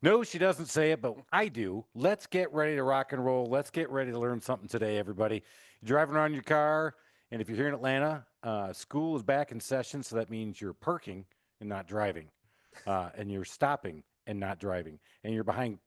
No, she doesn't say it, but I do. Let's get ready to rock and roll. Let's get ready to learn something today, everybody. You're driving around your car, and if you're here in Atlanta, school is back in session, so that means you're parking and not driving, and you're stopping and not driving, and you're behind.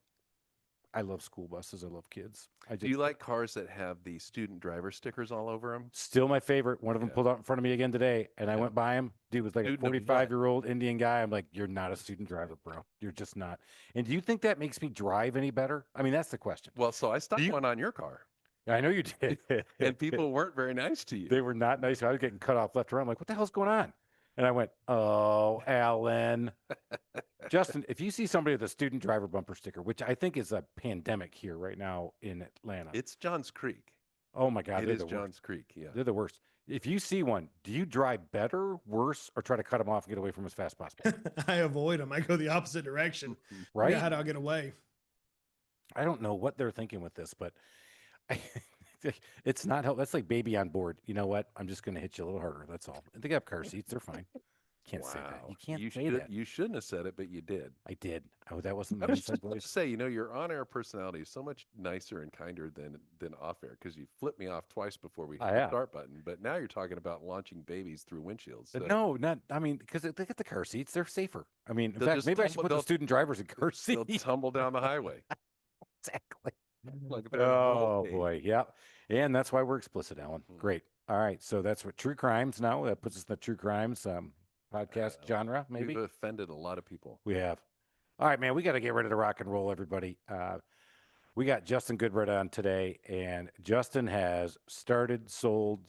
I love school buses. I love kids. I Do just you like cars that have the student driver stickers all over them? still my favorite. One of them Yeah, pulled out in front of me again today, and I yeah. went by him. Dude was like a Student of what? 45-year-old Indian guy. I'm like, you're not a student driver, bro. You're just not. And do you think that makes me drive any better? I mean, that's the question. Well, so I Do stopped you? one on your car, I know you did. and people weren't very nice to you. They were not nice. I was getting cut off left and right. I'm like, what the hell's going on? And I went, oh, Alan. Justin, if you see somebody with a student driver bumper sticker, which I think is a pandemic here right now in Atlanta, It's Johns Creek. oh my God, It they're is the worst. Johns Creek. Yeah. They're the worst. If you see one, do you drive better, worse, or try to cut them off and get away from them as fast as possible? I avoid them. I go the opposite direction. Yeah, Right? how do I get away? I don't know what they're thinking with this, but I, it's not help. That's like baby on board. You know what? I'm just going to hit you a little harder. That's all. And they got car seats. They're fine. Can't say that. You Wow. can't say that. You shouldn't have said it, but you did. I did. Oh, that wasn't I my was inside just about to voice. say, your on-air personality is so much nicer and kinder than off-air because you flipped me off twice before we hit I the am. start button. But now you're talking about launching babies through windshields. So No, not. I mean, because they get the car seats. They're safer. I mean, in they'll fact, just maybe I should tumble. put the student drivers in car They'll seats. tumble down the highway Exactly. like they're in a Oh hole. boy, yeah, and that's why we're explicit, Alan. Mhm. Great. All right, so that's what true crimes now. That puts us in the true crimes podcast genre, We've maybe. offended a lot of people. We have. All right, man, we got to get ready to rock and roll, everybody. We got Justin Goodbread on today, and Justin has started, sold.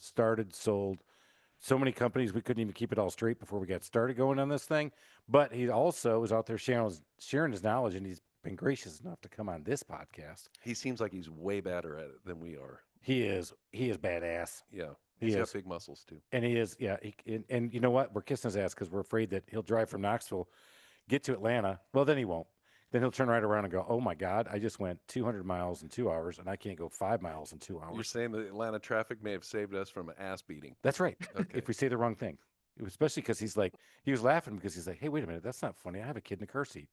So many companies we couldn't even keep it all straight before we got started going on this thing. But he also is out there sharing his knowledge, and he's been gracious enough to come on this podcast. He seems like he's way better at it than we are. He is badass. Yeah, He he's got is. big muscles too. And he is, yeah. And you know what? We're kissing his ass because we're afraid that he'll drive from Knoxville, get to Atlanta. Well, then he won't. Then he'll turn right around and go, oh my God, I just went 200 miles in 2 hours and I can't go 5 miles in 2 hours. You're saying the Atlanta traffic may have saved us from an ass beating. That's right. Okay. If we say the wrong thing, especially because he's like, he was laughing because he's like, hey, wait a minute, that's not funny. I have a kid in a car seat.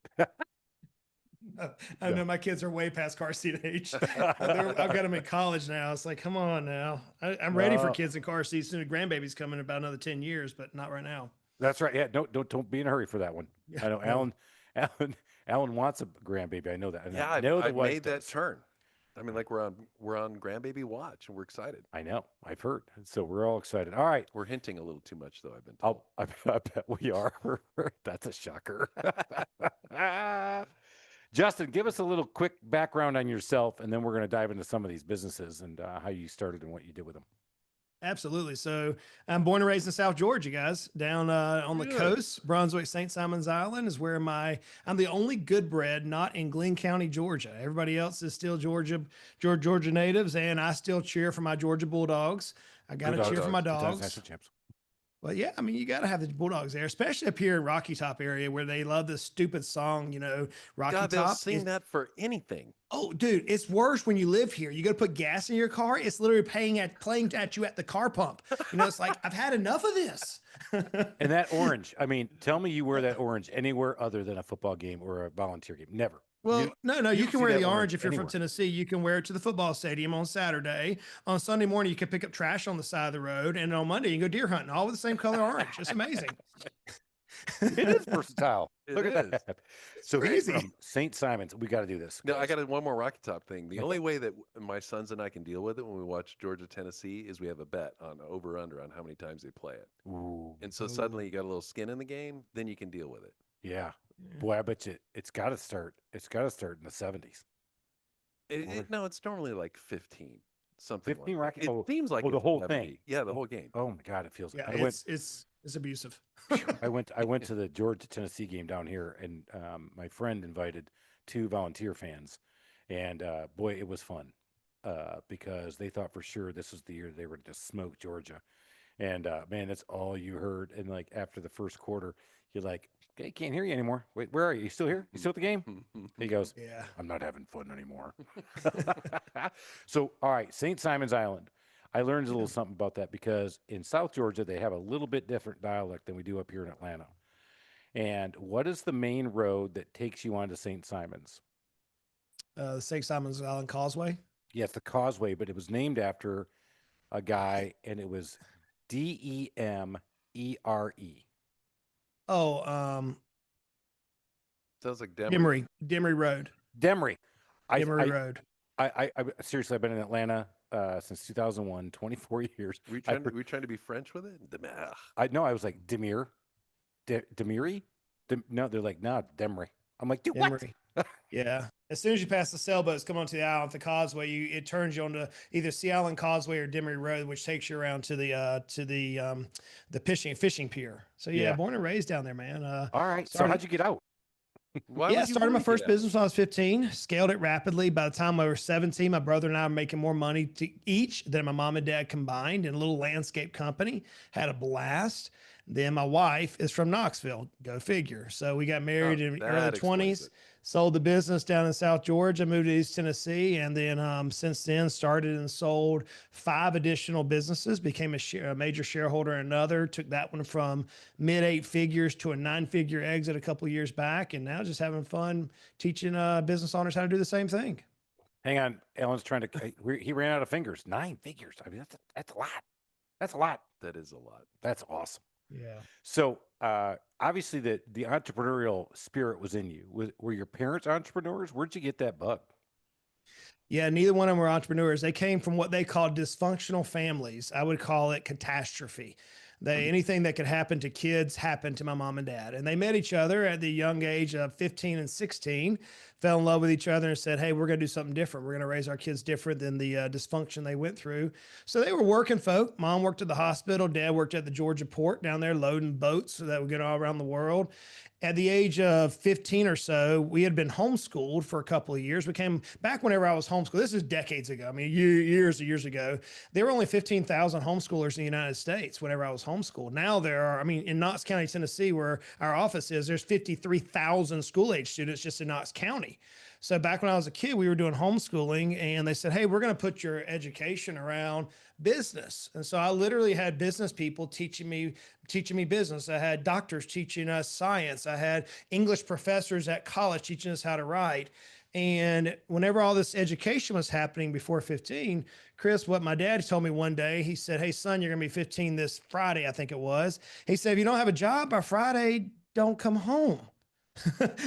I know my kids are way past car seat age. I've got them in college now. It's like, come on now. I'm ready for No. kids in car seats. Soon, grandbaby's coming in about another 10 years, but not right now. That's right. Yeah, don't be in a hurry for that one. Yeah, I know no. Alan wants a grandbaby. I know that. And Yeah, I know the I've wife made that does. turn. I mean, like we're on grandbaby watch, and we're excited. I know. I've heard. So we're all excited. All right. We're hinting a little too much, though. I've been told. I bet we are. That's a shocker. Justin, give us a little quick background on yourself, and then we're going to dive into some of these businesses and how you started and what you did with them. Absolutely. So I'm born and raised in South Georgia, guys, down on the Good. coast. Brunswick, St. Simon's Island is where I'm the only Goodbread not in Glenn County, Georgia. Everybody else is still Georgia natives, and I still cheer for my Georgia Bulldogs. I got to Go cheer for my Two times dogs. national champs. Well, yeah, I mean, you got to have the Bulldogs there, especially up here in Rocky Top area where they love this stupid song, Rocky God, they'll Top. sing that for anything. Oh, dude, it's worse when you live here. You got to put gas in your car. It's literally playing at you at the car pump. It's like, I've had enough of this. And that orange, I mean, tell me you wear that orange anywhere other than a football game or a volunteer game. Never. Well, no, you you can see wear that the orange orange if you're anywhere. from Tennessee. You can wear it to the football stadium on Saturday. On Sunday morning, you can pick up trash on the side of the road. And on Monday, you can go deer hunting, all with the same color orange. It's amazing. It is versatile. It Look at is. that. So he's crazy. from St. Simon's. We got to do this. No, I got one more Rocky Top thing. The only way that my sons and I can deal with it when we watch Georgia Tennessee is we have a bet on over under on how many times they play it. Ooh, And so Ooh. suddenly you got a little skin in the game, then you can deal with it. yeah. Boy, I bet you it's got to start. It's got to start in the 70s. No, it's normally like 15, something 15 like Rocky. that. It seems like the it's whole 70. thing. Yeah, the whole game. Oh my God, it feels. Yeah, I went. it's abusive. I went to the Georgia Tennessee game down here, and my friend invited two volunteer fans, and boy, it was fun because they thought for sure this was the year they were to smoke Georgia, and man, that's all you heard. And like after the first quarter, you're like, "Okay, can't hear you anymore. Wait, where are you? You still here? You still at the game?" He goes, Yeah. "I'm not having fun anymore." So, all right, St. Simon's Island. I learned a little something about that because in South Georgia they have a little bit different dialect than we do up here in Atlanta. And what is the main road that takes you onto St. Simons? The St. Simons Island Causeway. Yes, the Causeway, but it was named after a guy, and it was Demere. Oh, Sounds like Demery. Demery Road. Demery. Demery Road. I seriously, I've been in Atlanta since 2001, 24 years. Were you trying to be French with it? Demer. I know. I was like, Demere? Demiri? No, they're like, no, Demery. I'm like, dude, what? Demery. Yeah. As soon as you pass the sailboats, come onto the island, the causeway, it turns you onto either Sea Island Causeway or Demery Road, which takes you around to the fishing pier. So yeah, Yeah. born and raised down there, man. All right. So started- how'd you get out? Why Yeah, would you started my wanna first get out? business when I was 15, scaled it rapidly. By the time I was 17, my brother and I were making more money each than my mom and dad combined in a little landscape company. Had a blast. Then my wife is from Knoxville. Go figure. So we got married in that early explains 20s, it. sold the business down in South Georgia, moved to East Tennessee, and then since then started and sold 5 additional businesses, became a major shareholder in another, took that one from mid 8 figures to a 9-figure exit a couple of years back, and now just having fun teaching business owners how to do the same thing. Hang on. Alan's trying to, he ran out of fingers. 9 figures. I mean, that's a lot. That's a lot. That is a lot. That's awesome. Yeah. So obviously the entrepreneurial spirit was in you. Were your parents entrepreneurs? Where'd you get that bug? Yeah, neither one of them were entrepreneurs. They came from what they called dysfunctional families. I would call it catastrophe. Anything that could happen to kids happened to my mom and dad. And they met each other at the young age of 15 and 16, fell in love with each other and said, hey, we're going to do something different. We're going to raise our kids different than the dysfunction they went through. So they were working folk. Mom worked at the hospital. Dad worked at the Georgia port down there loading boats so that would get all around the world. At the age of 15 or so, we had been homeschooled for a couple of years. We came back whenever I was homeschooled. This is decades ago. I mean, years and years ago. There were only 15,000 homeschoolers in the United States whenever I was homeschooled. Now there are, I mean, in Knox County, Tennessee, where our office is, there's 53,000 school-age students just in Knox County. So back when I was a kid, we were doing homeschooling and they said, hey, we're going to put your education around business. And so I literally had business people teaching me business. I had doctors teaching us science. I had English professors at college teaching us how to write. And whenever all this education was happening before 15, Chris, what my dad told me one day, he said, hey, son, you're going to be 15 this Friday, I think it was. He said, if you don't have a job by Friday, don't come home.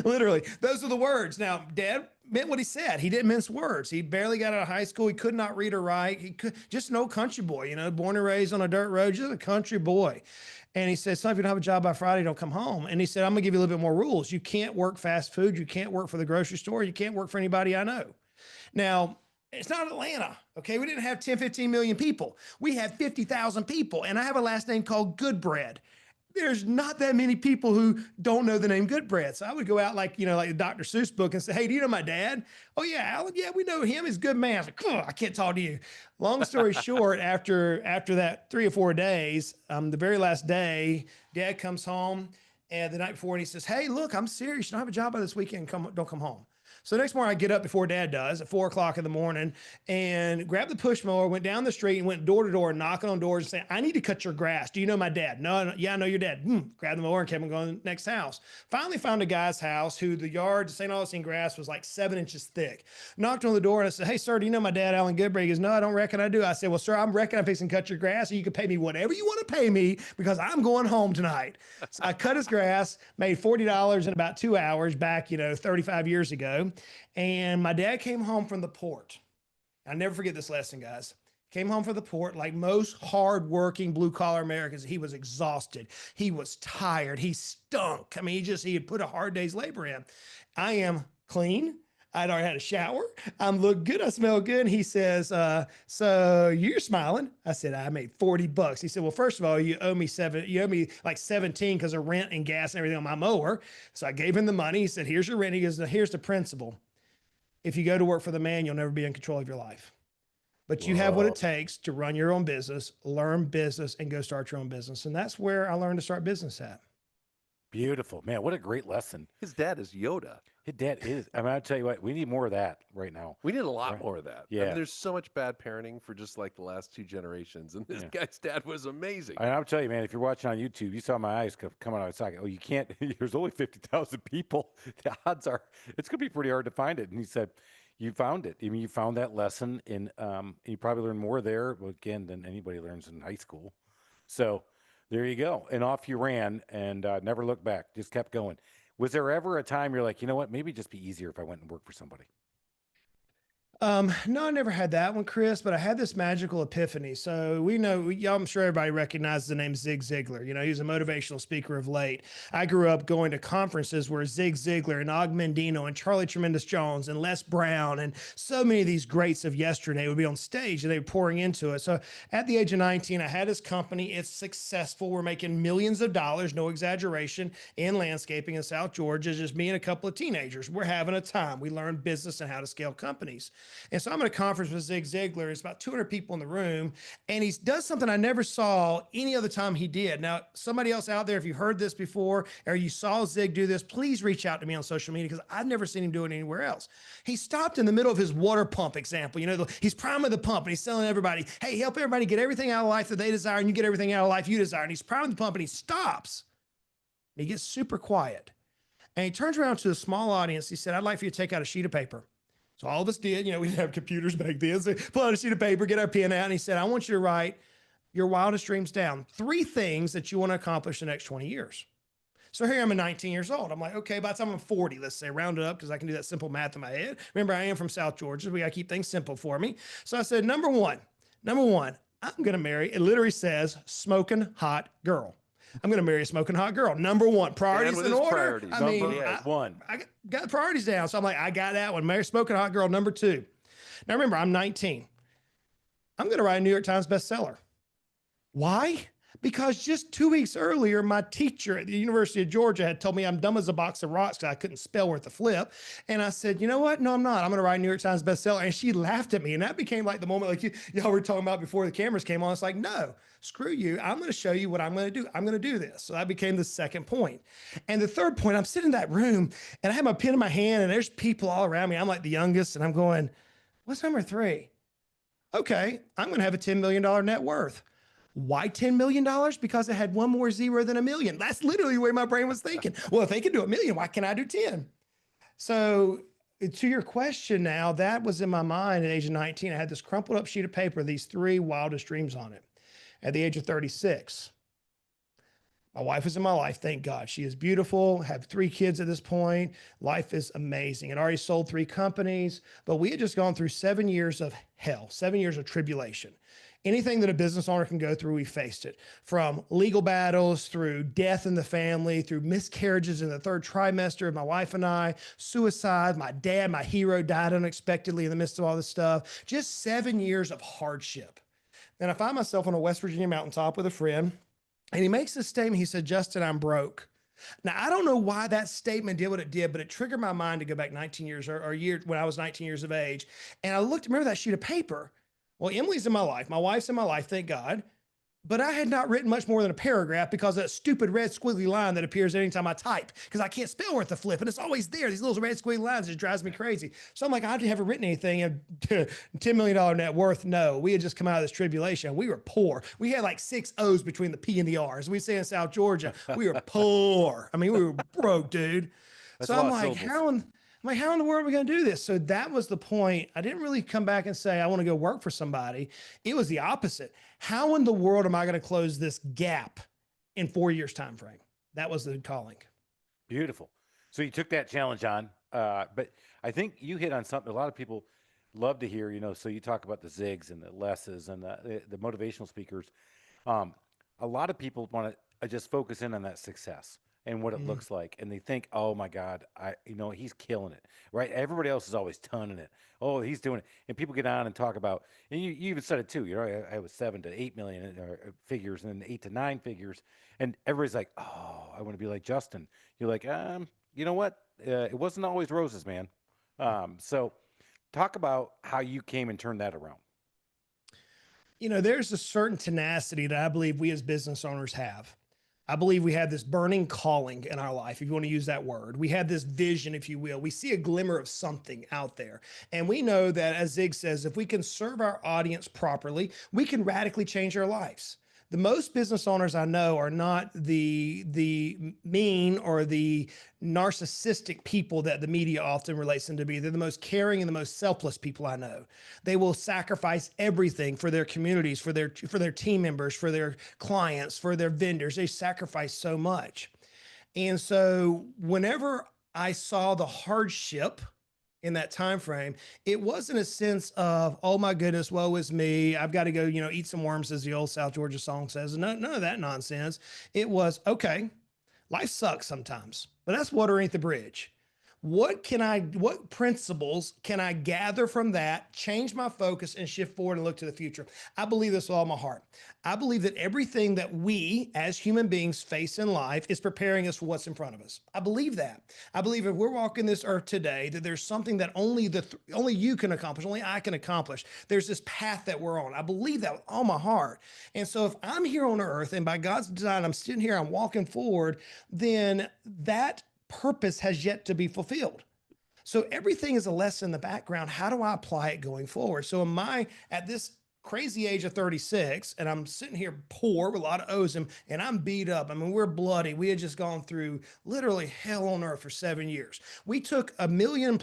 Literally, those are the words. Now, Dad meant what he said. He didn't mince words. He barely got out of high school. He could not read or write. He could just no country boy, you know, born and raised on a dirt road, just a country boy. And he said, son, if you don't have a job by Friday, don't come home. And he said, I'm gonna give you a little bit more rules. You can't work fast food. You can't work for the grocery store. You can't work for anybody I know. Now, it's not Atlanta, okay? We didn't have 10, 15 million people. We had 50,000 people. And I have a last name called Goodbread. There's not that many people who don't know the name Goodbread. So I would go out like, you know, like the Dr. Seuss book and say, hey, do you know my dad? Oh yeah, Alan. Yeah, we know him. He's a good man. I was like, I can't talk to you. Long story short, after that 3 or 4 days, the very last day, Dad comes home and the night before and he says, hey, look, I'm serious. You don't have a job by this weekend. Don't come home. So the next morning I get up before Dad does at 4 o'clock in the morning and grabbed the push mower, went down the street and went door to door, knocking on doors and saying, I need to cut your grass. Do you know my dad? No, yeah, I know your dad. Grabbed the mower and kept on going to the next house. Finally found a guy's house who the yard, the St. Augustine grass was like 7 inches thick. Knocked on the door and I said, hey, sir, do you know my dad, Alan Goodbread? He goes, no, I don't reckon I do. I said, well, sir, I'm fixing to cut your grass and you can pay me whatever you want to pay me because I'm going home tonight. So I cut his grass, made $40 in about 2 hours back, 35 years ago. And my dad came home from the port. I'll never forget this lesson, guys. Came home from the port like most hardworking blue collar Americans. He was exhausted. He was tired. He stunk. I mean, he had put a hard day's labor in. I am clean. I'd already had a shower. I'm look good. I smell good. And he says, so you're smiling. I said, I made $40. He said, well, first of all, you owe me like 17 because of rent and gas and everything on my mower. So I gave him the money. He said, here's your rent. He goes, here's the principle. If you go to work for the man, you'll never be in control of your life. But you have what it takes to run your own business, learn business, and go start your own business. And that's where I learned to start business at. Beautiful, man. What a great lesson. His dad is Yoda. His dad is. I mean, I'll tell you what, we need more of that right now. We need a lot Right. more of that. I Yeah. mean, there's so much bad parenting for just like the last 2 generations, and this Yeah. guy's dad was amazing. And I'll tell you, man, if you're watching on YouTube, you saw my eyes coming out of socket. Oh, you can't. There's only 50,000 people. The odds are it's going to be pretty hard to find it. And he said, you found it. I mean, you found that lesson, and you probably learned more there, again, than anybody learns in high school. So there you go. And off you ran and never looked back, just kept going. Was there ever a time you're like, you know what, maybe it'd just be easier if I went and worked for somebody? No, I never had that one, Chris, but I had this magical epiphany. So we know, I'm sure everybody recognizes the name Zig Ziglar. You know, he's a motivational speaker of late. I grew up going to conferences where Zig Ziglar and Og Mandino and Charlie Tremendous Jones and Les Brown and so many of these greats of yesterday would be on stage and they were pouring into it. So at the age of 19, I had this company. It's successful. We're making millions of dollars, no exaggeration, in landscaping in South Georgia, just me and a couple of teenagers. We're having a time. We learn business and how to scale companies. And so I'm at a conference with Zig Ziglar. It's about 200 people in the room. And he does something I never saw any other time he did. Now, somebody else out there, if you heard this before or you saw Zig do this, please reach out to me on social media because I've never seen him do it anywhere else. He stopped in the middle of his water pump example. You know, he's priming the pump and he's telling everybody, hey, help everybody get everything out of life that they desire and you get everything out of life you desire. And he's priming the pump and he stops. And he gets super quiet. And he turns around to a small audience. He said, I'd like for you to take out a sheet of paper. So all of us did, you know, we didn't have computers back then. So pull out a sheet of paper, get our pen out. And he said, I want you to write your wildest dreams down. 3 things that you want to accomplish in the next 20 years. So here I'm at 19 years old. I'm like, okay, by the time I'm 40, let's say, round it up because I can do that simple math in my head. Remember, I am from South Georgia. We got to keep things simple for me. So I said, number one, I'm going to marry, it literally says, smoking hot girl. I'm going to marry a smoking hot girl. Number one, priorities in order. Priorities. I mean, one. I got the priorities down. So I'm like, I got that one. Marry smoking hot girl. Number 2. Now remember, I'm 19. I'm going to write a New York Times bestseller. Why? Because just 2 weeks earlier, my teacher at the University of Georgia had told me I'm dumb as a box of rocks because I couldn't spell worth a flip. And I said, you know what? No, I'm not. I'm going to write a New York Times bestseller. And she laughed at me. And that became like the moment like y'all were talking about before the cameras came on. It's like, no, screw you. I'm going to show you what I'm going to do. I'm going to do this. So that became the second point. And the third point, I'm sitting in that room and I have my pen in my hand and there's people all around me. I'm like the youngest and I'm going, what's number 3? Okay, I'm going to have a $10 million net worth. Why $10 million? Because it had one more zero than a million. That's literally the way my brain was thinking. Well, if they can do a million, why can't I do 10? So to your question now, that was in my mind at the age of 19. I had this crumpled up sheet of paper, these 3 wildest dreams on it. At the age of 36, my wife is in my life. Thank God. She is beautiful. Have 3 kids at this point. Life is amazing. I'd already sold 3 companies, but we had just gone through 7 years of hell, 7 years of tribulation. Anything that a business owner can go through, we faced it. From legal battles, through death in the family, through miscarriages in the 3rd trimester of my wife and I, suicide, my dad, my hero, died unexpectedly in the midst of all this stuff. Just 7 years of hardship. And I find myself on a West Virginia mountaintop with a friend, and he makes this statement. He said, Justin, I'm broke. Now, I don't know why that statement did what it did, but it triggered my mind to go back 19 years or a year when I was 19 years of age. And I remember that sheet of paper. Well, Emily's in my life. My wife's in my life, thank God. But I had not written much more than a paragraph because of that stupid red squiggly line that appears anytime I type because I can't spell worth a flip. And it's always there. These little red squiggly lines just drives me crazy. So I'm like, I haven't written anything. And $10 million net worth. No, we had just come out of this tribulation. We were poor. We had like 6 O's between the P and the R. As we say in South Georgia, we were poor. I mean, we were broke, dude. That's so I'm like, how in the world are we going to do this? So that was the point. I didn't really come back and say, I want to go work for somebody. It was the opposite. How in the world am I going to close this gap in 4 years time frame? That was the calling. Beautiful. So you took that challenge on, but I think you hit on something a lot of people love to hear, you know, so you talk about the Zigs and the Lesses and the motivational speakers. A lot of people want to just focus in on that success and what it looks like. And they think, oh my God, he's killing it, right? Everybody else is always tonning it. Oh, he's doing it. And people get on and talk about, and you even said it too, you know, I was 7 to 8 million figures and then 8 to 9 figures. And everybody's like, oh, I want to be like Justin. You're like, you know what? It wasn't always roses, man. So talk about how you came and turned that around. You know, there's a certain tenacity that I believe we as business owners have. I believe we have this burning calling in our life, if you want to use that word. We have this vision, if you will. We see a glimmer of something out there. And we know that, as Zig says, if we can serve our audience properly, we can radically change our lives. The most business owners I know are not the mean or the narcissistic people that the media often relates them to be. They're the most caring and the most selfless people I know. They will sacrifice everything for their communities, for their team members, for their clients, for their vendors. They sacrifice so much. And so whenever I saw the hardship in that time frame, it wasn't a sense of, oh my goodness, woe is me, I've got to go, eat some worms, as the old South Georgia song says. No, none of that nonsense. It was, okay, life sucks sometimes, but that's water ain't the bridge. What principles can I gather from that, change my focus, and shift forward and look to the future? I believe this with all my heart. I believe that everything that we as human beings face in life is preparing us for what's in front of us. I believe that. I believe if we're walking this earth today, that there's something that only you can accomplish, only I can accomplish. There's this path that we're on. I believe that with all my heart. And so if I'm here on earth and by God's design, I'm sitting here, I'm walking forward, then that purpose has yet to be fulfilled. So everything is a lesson in the background. How do I apply it going forward? So at this crazy age of 36, and I'm sitting here poor with a lot of O's, and I'm beat up. I mean, we're bloody. We had just gone through literally hell on earth for 7 years. We took $1 million+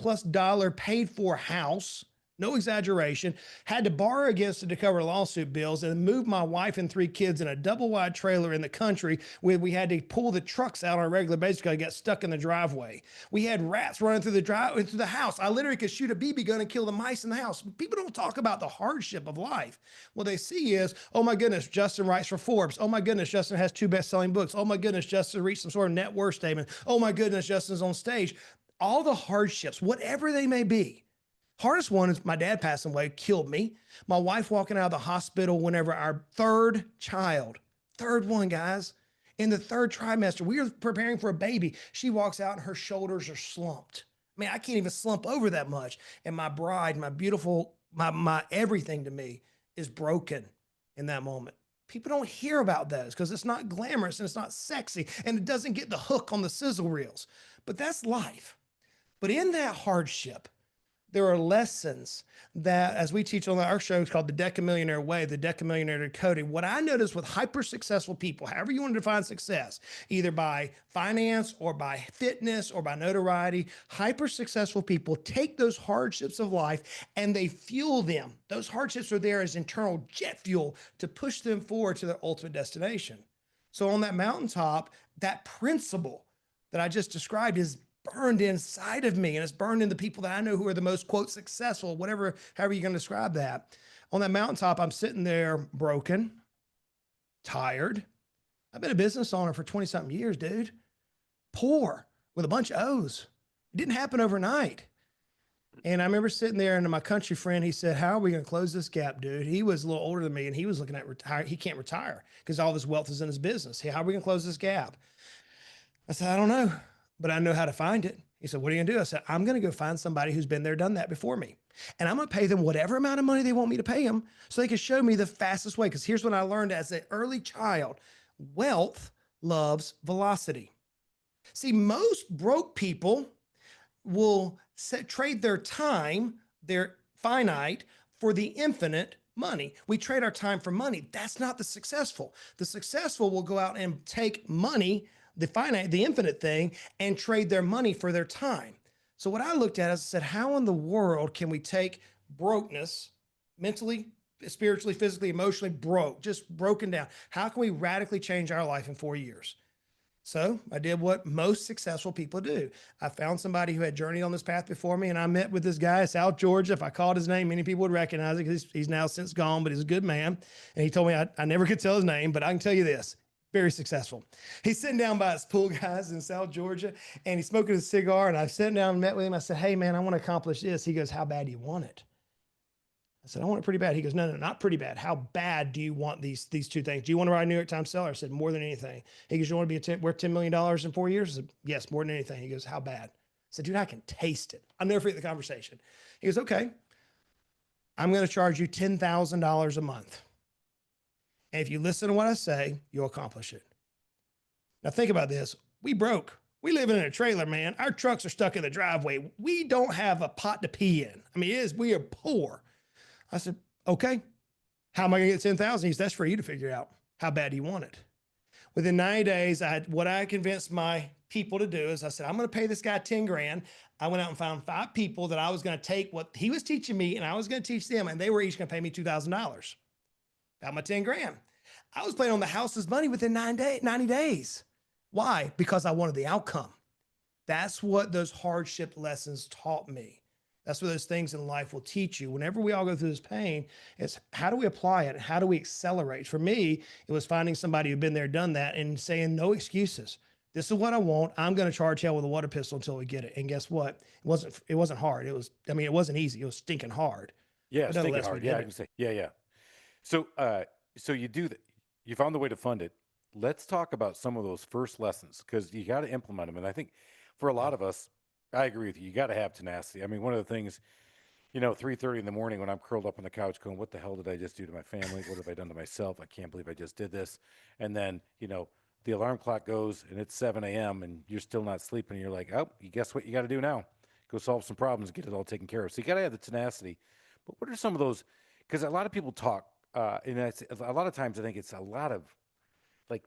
paid for house, no exaggeration, had to borrow against it to cover lawsuit bills, and moved my wife and 3 kids in a double wide trailer in the country where we had to pull the trucks out on a regular basis because I got stuck in the driveway. We had rats running through the house. I literally could shoot a BB gun and kill the mice in the house. People don't talk about the hardship of life. What they see is, oh my goodness, Justin writes for Forbes. Oh my goodness, Justin has 2 best-selling books. Oh my goodness, Justin reached some sort of net worth statement. Oh my goodness, Justin's on stage. All the hardships, whatever they may be. Hardest one is my dad passing away, killed me. My wife walking out of the hospital whenever our third one, guys, in the 3rd trimester, we were preparing for a baby. She walks out and her shoulders are slumped. I mean, I can't even slump over that much. And my bride, my beautiful, my everything to me is broken in that moment. People don't hear about those because it's not glamorous and it's not sexy and it doesn't get the hook on the sizzle reels. But that's life. But in that hardship, there are lessons that, as we teach on our show, it's called the Decamillionaire Way, the Decamillionaire Decode. What I notice with hyper successful people, however you want to define success, either by finance or by fitness or by notoriety, hyper successful people take those hardships of life and they fuel them. Those hardships are there as internal jet fuel to push them forward to their ultimate destination. So on that mountaintop, that principle that I just described is burned inside of me, and it's burned in the people that I know who are the most, quote, successful, however you're going to describe that. On that mountaintop, I'm sitting there broken, tired. I've been a business owner for 20 something years, dude. Poor with a bunch of O's. It didn't happen overnight. And I remember sitting there, and my country friend, he said, how are we going to close this gap, dude? He was a little older than me, and he was looking at retire. He can't retire because all of his wealth is in his business. Hey, how are we going to close this gap? I said, I don't know, but I know how to find it. He said, what are you gonna do? I said, I'm gonna go find somebody who's been there, done that before me. And I'm gonna pay them whatever amount of money they want me to pay them so they can show me the fastest way. Because here's what I learned as an early child. Wealth loves velocity. See, most broke people will trade their time, their finite, for the infinite money. We trade our time for money. That's not the successful. The successful will go out and take money, the finite, the infinite thing, and trade their money for their time. So what I looked at is I said, how in the world can we take brokenness, mentally, spiritually, physically, emotionally broke, just broken down? How can we radically change our life in 4 years? So I did what most successful people do. I found somebody who had journeyed on this path before me, and I met with this guy in South Georgia. If I called his name, many people would recognize it because he's now since gone, but he's a good man. And he told me I never could tell his name, but I can tell you this. Very successful. He's sitting down by his pool, guys, in South Georgia, and he's smoking a cigar. And I sat down and met with him. I said, hey, man, I want to accomplish this. He goes, how bad do you want it? I said, I want it pretty bad. He goes, no, not pretty bad. How bad do you want these 2 things? Do you want to write a New York Times seller? I said, more than anything. He goes, you want to be worth $10 million in 4 years? I said, yes, more than anything. He goes, how bad? I said, dude, I can taste it. I'll never forget the conversation. He goes, okay, I'm going to charge you $10,000 a month. And if you listen to what I say, you'll accomplish it. Now think about this. We broke. We live in a trailer, man. Our trucks are stuck in the driveway. We don't have a pot to pee in. I mean, we are poor. I said, okay, how am I going to get 10,000? He said, that's for you to figure out. How bad do you want it? Within 90 days, what I convinced my people to do is I said, I'm going to pay this guy 10 grand. I went out and found 5 people that I was going to take what he was teaching me and I was going to teach them. And they were each going to pay me $2,000. Got my 10 grand. I was playing on the house's money within 90 days. Why? Because I wanted the outcome. That's what those hardship lessons taught me. That's what those things in life will teach you. Whenever we all go through this pain, it's how do we apply it? How do we accelerate? For me, it was finding somebody who'd been there, done that, and saying no excuses. This is what I want. I'm going to charge hell with a water pistol until we get it. And guess what? It wasn't hard. It wasn't easy. It was stinking hard. Yeah, But stinking nonetheless, we hard. did Yeah, I it. can say. Yeah, yeah. So, so you do that. You found the way to fund it. Let's talk about some of those first lessons because you got to implement them. And I think for a lot of us, I agree with you. You got to have tenacity. I mean, one of the things, 3:30 in the morning when I'm curled up on the couch going, what the hell did I just do to my family? What have I done to myself? I can't believe I just did this. And then, the alarm clock goes and it's 7 a.m. and you're still not sleeping. And you're like, oh, you guess what you got to do now? Go solve some problems, get it all taken care of. So you got to have the tenacity. But what are some of those? Because a lot of people talk, and that's a lot of times I think it's a lot of like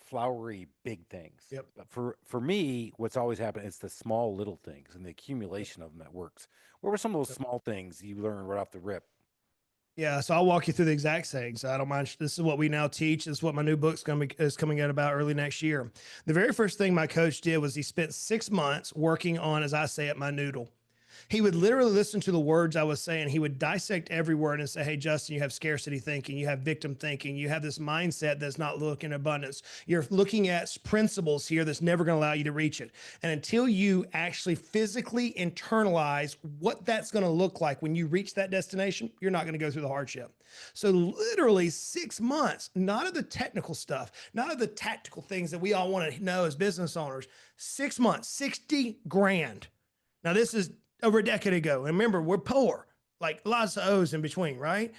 flowery big things. Yep. But for me, what's always happened is the small little things and the accumulation of them that works. What were some of those small things you learned right off the rip? Yeah, so I'll walk you through the exact thing. So I don't mind. This is what we now teach. This is what my new book's is coming out about early next year. The very first thing my coach did was he spent 6 months working on, as I say it, my noodle. He would literally listen to the words I was saying. He would dissect every word and say, hey, Justin, you have scarcity thinking. You have victim thinking. You have this mindset that's not looking at abundance. You're looking at principles here that's never going to allow you to reach it. And until you actually physically internalize what that's going to look like when you reach that destination, you're not going to go through the hardship. So literally 6 months, not of the technical stuff, not of the tactical things that we all want to know as business owners. 6 months, 60 grand. Now this is over a decade ago. And remember, we're poor, like lots of O's in between, right?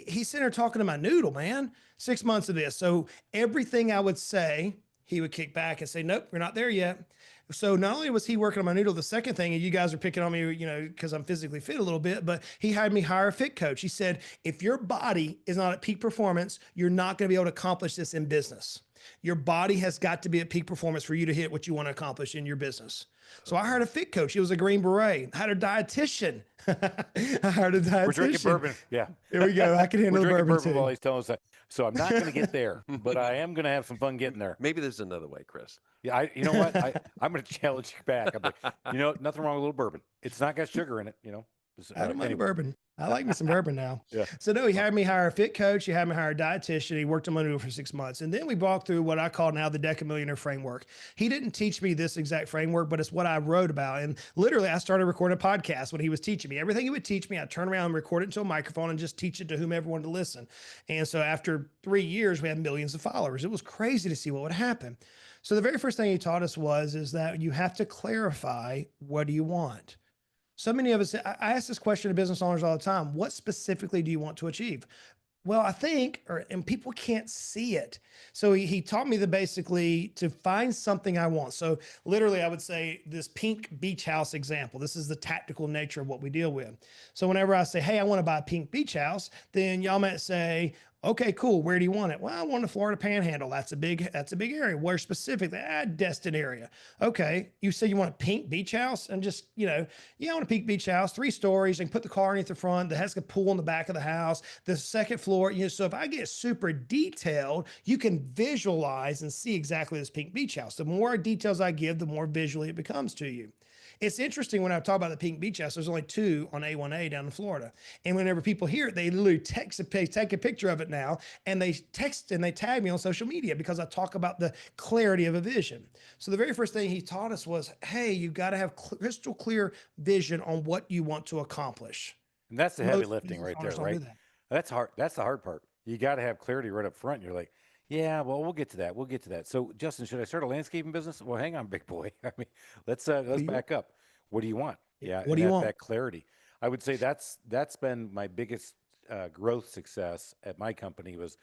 He's sitting there talking to my noodle, man. 6 months of this. So everything I would say, he would kick back and say, nope, we're not there yet. So not only was he working on my noodle, the second thing, and you guys are picking on me, because I'm physically fit a little bit, but he had me hire a fit coach. He said, if your body is not at peak performance, you're not going to be able to accomplish this in business. Your body has got to be at peak performance for you to hit what you want to accomplish in your business. So I hired a fit coach. He was a Green Beret. I hired a dietitian. I hired a dietitian. We're drinking bourbon. Yeah. Here we go. I can handle We're the drinking bourbon bourbon while too. he's telling us that. So I'm not going to get there, but I am going to have some fun getting there. Maybe there's another way, Chris. Yeah, you know what? I'm going to challenge you back. I'm like, nothing wrong with a little bourbon. It's not got sugar in it, I don't mind bourbon. I like me some bourbon now. Yeah. So no, he had me hire a fit coach. He had me hire a dietitian. He worked on my noodle for 6 months. And then we walked through what I call now the Decamillionaire framework. He didn't teach me this exact framework, but it's what I wrote about. And literally I started recording a podcast when he was teaching me. Everything he would teach me, I'd turn around and record it into a microphone and just teach it to whomever wanted to listen. And so after 3 years, we had millions of followers. It was crazy to see what would happen. So the very first thing he taught us is that you have to clarify, what do you want? So many of us, I ask this question to business owners all the time. What specifically do you want to achieve? Well, I think, and people can't see it. So he taught me basically to find something I want. So literally I would say this pink beach house example, this is the tactical nature of what we deal with. So whenever I say, hey, I want to buy a pink beach house, then y'all might say, okay, cool. Where do you want it? Well, I want the Florida Panhandle. That's a big area. Where specifically? Destin area. Okay. You say you want a pink beach house and just, I want a pink beach house, 3 stories. And put the car underneath the front. That has a pool in the back of the house. The second floor. So if I get super detailed, you can visualize and see exactly this pink beach house. The more details I give, the more visually it becomes to you. It's interesting when I talk about the pink beach house, there's only 2 on A1A down in Florida. And whenever people hear it, they literally take a picture of it now, and they text and they tag me on social media because I talk about the clarity of a vision. So the very first thing he taught us was, hey, you've got to have crystal clear vision on what you want to accomplish. And that's the heavy Most lifting right there, business owners don't right? do that. That's hard. That's the hard part. You got to have clarity right up front. You're like, yeah, well, we'll get to that. We'll get to that. So, Justin, should I start a landscaping business? Well, hang on, big boy. I mean, let's back up. What do you want? Yeah, What do you want? That clarity. I would say that's been my biggest growth success at my company was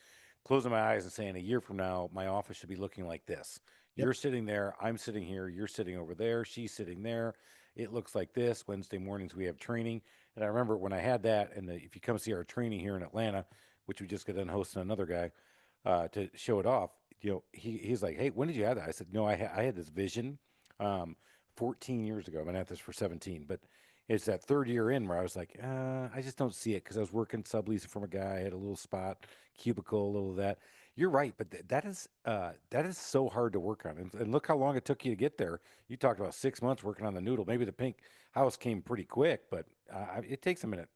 closing my eyes and saying, a year from now, my office should be looking like this. Yep. You're sitting there, I'm sitting here, you're sitting over there, she's sitting there. It looks like this. Wednesday mornings we have training. And I remember when I had that, and if you come see our training here in Atlanta, which we just got done hosting another guy to show it off, he's like, hey, when did you have that? I said, no, I had this vision um, 14 years ago. I've been at this for 17, but it's that third year in where I was like, I just don't see it because I was working subleasing from a guy. I had a little spot, cubicle, a little of that. You're right, but that is so hard to work on. And look how long it took you to get there. You talked about 6 months working on the noodle. Maybe the pink house came pretty quick, but it takes a minute.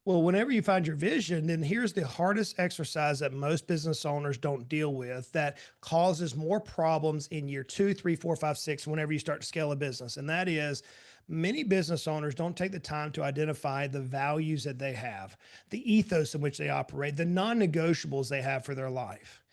Well, whenever you find your vision, then here's the hardest exercise that most business owners don't deal with that causes more problems in year 2, 3, 4, 5, 6, whenever you start to scale a business. And that is many business owners don't take the time to identify the values that they have, the ethos in which they operate, the non-negotiables they have for their life.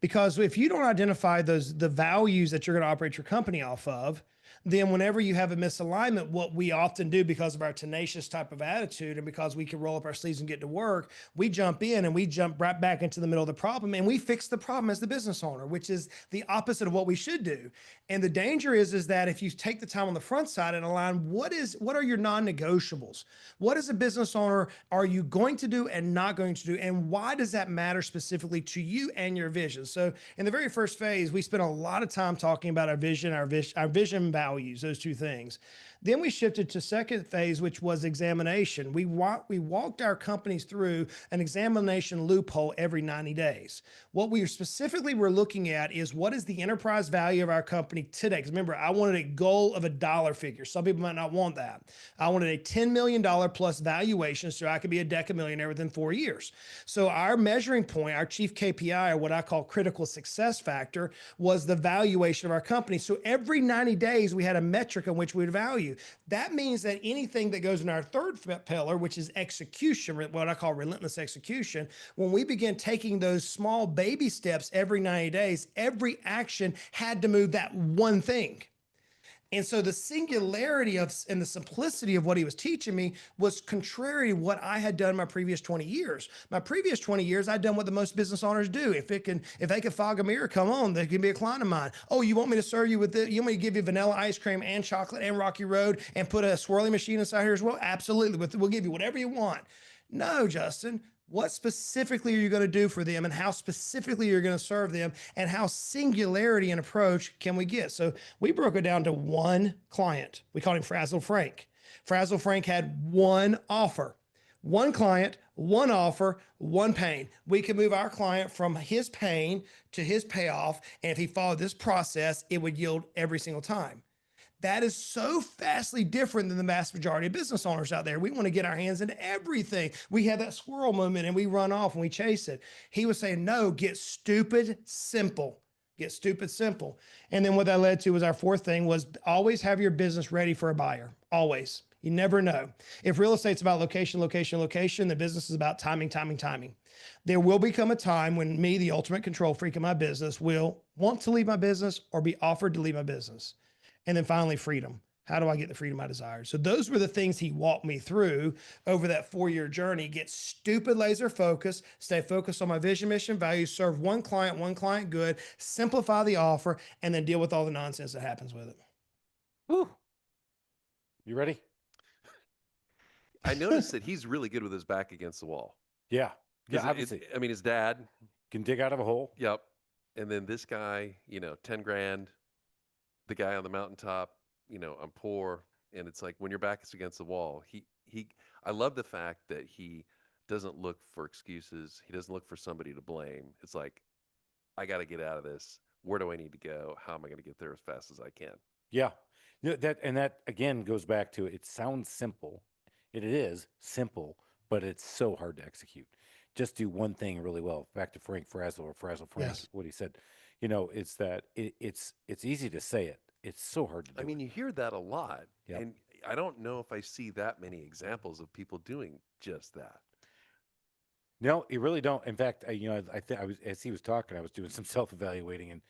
Because if you don't identify the values that you're going to operate your company off of, then whenever you have a misalignment, what we often do because of our tenacious type of attitude and because we can roll up our sleeves and get to work, we jump in and we jump right back into the middle of the problem and we fix the problem as the business owner, which is the opposite of what we should do. And the danger is that if you take the time on the front side and align what are your non-negotiables? What as a business owner are you going to do and not going to do? And why does that matter specifically to you and your vision? So in the very first phase, we spent a lot of time talking about our vision values, those two things. Then we shifted to second phase, which was examination. We walked our companies through an examination loophole every 90 days. What we specifically were looking at is what is the enterprise value of our company today? Because remember, I wanted a goal of a dollar figure. Some people might not want that. I wanted a $10 million plus valuation so I could be a decamillionaire within 4 years. So our measuring point, our chief KPI, or what I call critical success factor, was the valuation of our company. So every 90 days, we had a metric on which we would value. That means that anything that goes in our third pillar, which is execution, what I call relentless execution, when we begin taking those small baby steps every 90 days, every action had to move that one thing. And so the singularity and the simplicity of what he was teaching me was contrary to what I had done my previous 20 years. My previous 20 years, I'd done what the most business owners do. If they can fog a mirror, come on, they can be a client of mine. Oh, you want me to serve you with this? You want me to give you vanilla ice cream and chocolate and Rocky Road and put a swirling machine inside here as well? Absolutely. We'll give you whatever you want. No, Justin. What specifically are you going to do for them and how specifically you're going to serve them and how singularity and approach can we get? So we broke it down to one client. We called him Frazzle Frank. Frazzle Frank had one offer, one client, one offer, one pain. We could move our client from his pain to his payoff. And if he followed this process, it would yield every single time. That is so vastly different than the vast majority of business owners out there. We want to get our hands into everything. We have that squirrel moment and we run off and we chase it. He was saying, no, get stupid simple. Get stupid simple. And then what that led to was our fourth thing was always have your business ready for a buyer. Always. You never know. If real estate's about location, location, location, the business is about timing, timing, timing. There will become a time when me, the ultimate control freak of my business, will want to leave my business or be offered to leave my business. And then finally, freedom. How do I get the freedom I desired? So those were the things he walked me through over that 4-year journey. Get stupid laser focus, stay focused on my vision, mission, values, serve one client good, simplify the offer, and then deal with all the nonsense that happens with it. Woo. You ready? I noticed that he's really good with his back against the wall. Yeah. Yeah, 'Cause obviously. I mean, his dad. Can dig out of a hole. Yep. And then this guy, 10 grand. The guy on the mountaintop, I'm poor. And it's like when your back is against the wall, I love the fact that he doesn't look for excuses. He doesn't look for somebody to blame. It's like, I got to get out of this. Where do I need to go? How am I going to get there as fast as I can? Yeah. That again goes back to it sounds simple. It is simple, but it's so hard to execute. Just do one thing really well. Back to Frank Frazzle or Frazzle Frank, Yes. what he said. It's that it's easy to say it. It's so hard to do. I mean, you hear that a lot. Yep. And I don't know if I see that many examples of people doing just that. No, you really don't. In fact, I was as he was talking, I was doing some self-evaluating, and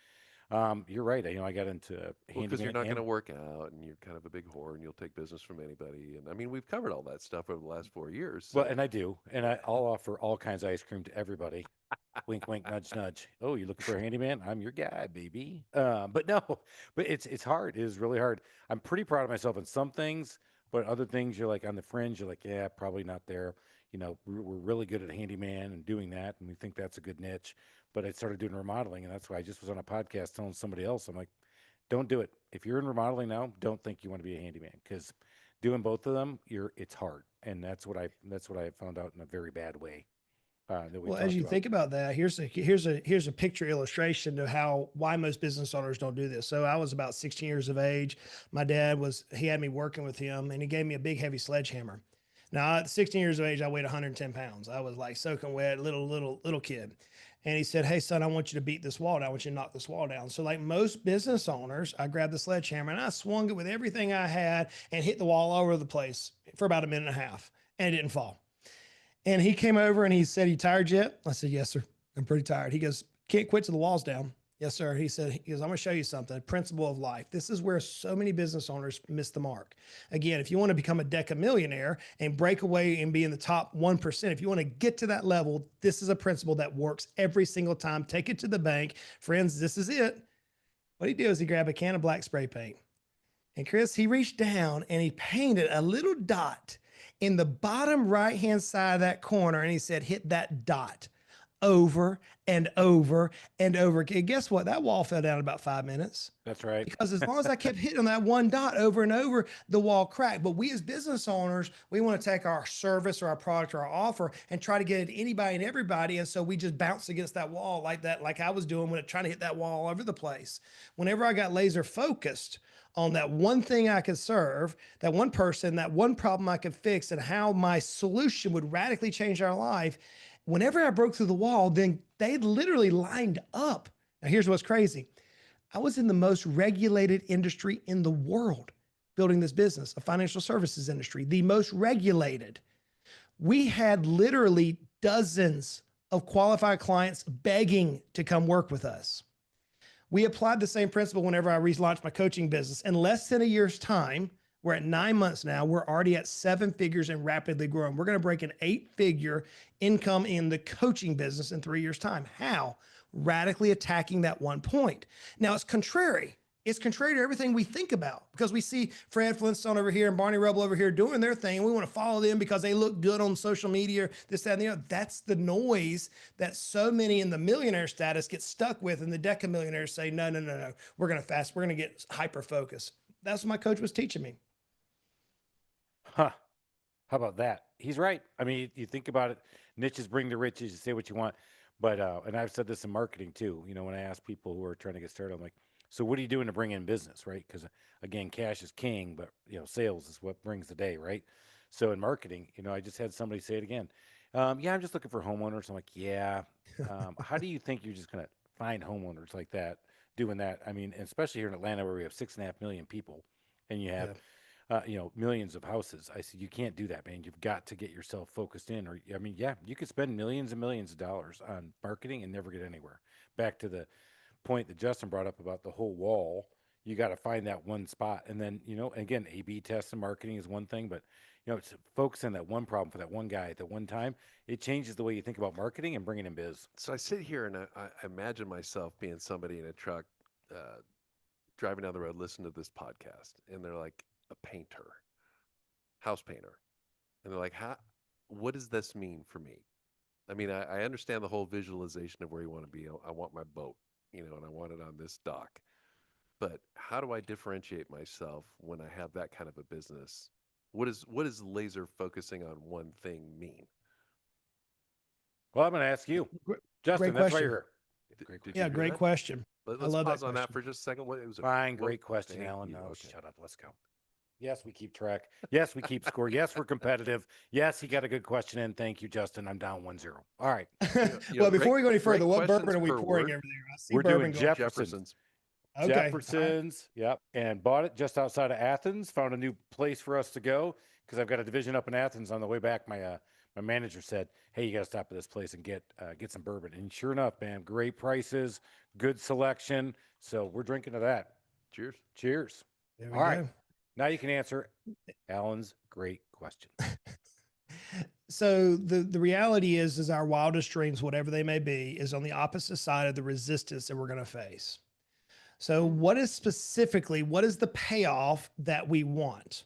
You're right. I got into Well, because you're handyman not going to and work out and you're kind of a big whore and you'll take business from anybody. And I mean, we've covered all that stuff over the last 4 years. well, So and I do, and I'll offer all kinds of ice cream to everybody. Wink, wink, nudge, nudge. Oh, you looking for a handyman? I'm your guy, baby. But no, but it's hard. It is really hard. I'm pretty proud of myself in some things, but other things you're like on the fringe. You're like, yeah, probably not there. We're really good at handyman and doing that, and we think that's a good niche. But I started doing remodeling, and that's why I just was on a podcast telling somebody else. I'm like, don't do it. If you're in remodeling now, don't think you want to be a handyman because doing both of them, it's hard, and that's what I have found out in a very bad way that we Well, as talked you about. think about that, here's a picture illustration of how why most business owners don't do this. So I was about 16 years of age. My dad he had me working with him, and he gave me a big heavy sledgehammer. Now at 16 years of age, I weighed 110 pounds. I was like soaking wet, little kid. And he said, "Hey son, I want you to beat this wall down. I want you to knock this wall down." So like most business owners, I grabbed the sledgehammer and I swung it with everything I had and hit the wall all over the place for about a minute and a half, and it didn't fall. And he came over and he said, "You tired yet?" I said, "Yes, sir. I'm pretty tired." He goes, "Can't quit till the wall's down." "Yes, sir." He goes, "I'm going to show you something, a principle of life." This is where so many business owners miss the mark. Again, if you want to become a decamillionaire and break away and be in the top 1%, if you want to get to that level, this is a principle that works every single time. Take it to the bank. Friends, this is it. What he did was he grabbed a can of black spray paint. And Chris, he reached down and he painted a little dot in the bottom right-hand side of that corner. And he said, "Hit that dot over and over and over again." Guess what? That wall fell down in about 5 minutes. That's right. Because as long as I kept hitting that one dot over and over, the wall cracked. But we as business owners, we want to take our service or our product or our offer and try to get it to anybody and everybody. And so we just bounce against that wall like that, like I was doing when trying to hit that wall all over the place. Whenever I got laser focused on that one thing I could serve, that one person, that one problem I could fix, and how my solution would radically change our life, whenever I broke through the wall, then they literally lined up. Now, here's what's crazy. I was in the most regulated industry in the world building this business, a financial services industry, the most regulated. We had literally dozens of qualified clients begging to come work with us. We applied the same principle whenever I relaunched my coaching business. In less than a year's time, we're at 9 months now. We're already at 7 figures and rapidly growing. We're going to break an 8-figure income in the coaching business in 3 years' time. How? Radically attacking that one point. Now, it's contrary. It's contrary to everything we think about because we see Fred Flintstone over here and Barney Rubble over here doing their thing. And we want to follow them because they look good on social media, this, that, and the other. That's the noise that so many in the millionaire status get stuck with. And the decamillionaires say, no, no, no, no. We're going to fast. We're going to get hyper focused. That's what my coach was teaching me. Huh. How about that? He's right. I mean, you think about it, niches bring the riches, you say what you want. But and I've said this in marketing too. When I ask people who are trying to get started, I'm like, so what are you doing to bring in business, right? Because again, cash is king, but sales is what brings the day, right? So in marketing, I just had somebody say it again. Yeah, I'm just looking for homeowners. I'm like, yeah. How do you think you're just gonna find homeowners like that doing that? I mean, especially here in Atlanta where we have 6.5 million people, and you have millions of houses. I said, you can't do that, man. You've got to get yourself focused in. Or, I mean, yeah, you could spend millions and millions of dollars on marketing and never get anywhere. Back to the point that Justin brought up about the whole wall. You got to find that one spot. And then, again, A/B tests and marketing is one thing, but, it's focus on that one problem for that one guy at that one time. It changes the way you think about marketing and bringing in biz. So I sit here and I imagine myself being somebody in a truck driving down the road, listening to this podcast, and they're like a painter, house painter. And they're like, what does this mean for me? I mean, I understand the whole visualization of where you want to be. I want my boat, and I want it on this dock. But how do I differentiate myself when I have that kind of a business? What does laser focusing on one thing mean? Well, I'm going to ask you, Justin. That's why you're here. Did you Yeah, hear great that? question. Let's I love pause that on that question. for just a second. It was Fine, great question, thank Alan. you. No, Okay. shut up. Let's go. Yes, we keep track. Yes, we keep score. Yes, we're competitive. Yes, he got a good question in. Thank you, Justin. I'm down 1-0. All right. Well, before we go any great further, what questions bourbon are we per pouring word. over there? I see We're bourbon doing going. Jefferson's. Okay. Jefferson's. Yep. And bought it just outside of Athens. Found a new place for us to go because I've got a division up in Athens on the way back. My my manager said, "Hey, you got to stop at this place and get some bourbon." And sure enough, man, great prices, good selection. So we're drinking to that. Cheers. Cheers. There we All right, go. now you can answer Alan's great question. So the reality is our wildest dreams, whatever they may be, is on the opposite side of the resistance that we're going to face. So what is the payoff that we want?